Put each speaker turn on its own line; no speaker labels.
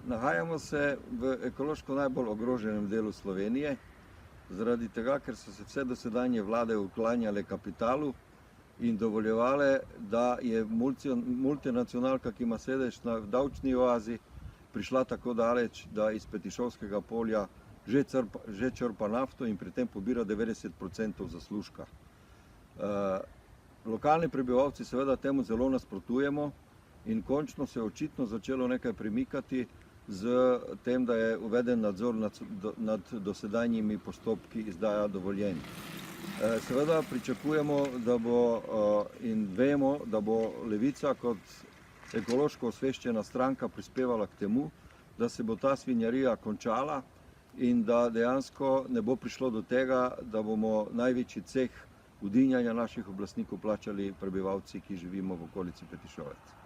Nahajamo se v ekološko najbolj ogroženem delu Slovenije, zaradi tega, ker so se vse dosedanje vlade uklanjale kapitalu in dovoljevale, da je multinacionalka, ki ima sedež na davčni oazi, prišla tako daleč, da iz Petišovskega polja že črpa nafto in pri tem pobira 90% zaslužka. Lokalni prebivalci seveda temu zelo nasprotujemo in končno se je očitno začelo nekaj premikati z tem, da je uveden nadzor nad dosedanjimi postopki izdaja dovoljenj. Seveda pričakujemo, da bo in vemo, da bo Levica kot ekološko osveščena stranka prispevala k temu, da se bo ta svinjarija končala in da dejansko ne bo prišlo do tega, da bomo največji ceh udinjanja naših oblastnikov plačali prebivalci, ki živimo v okolici Petišovec.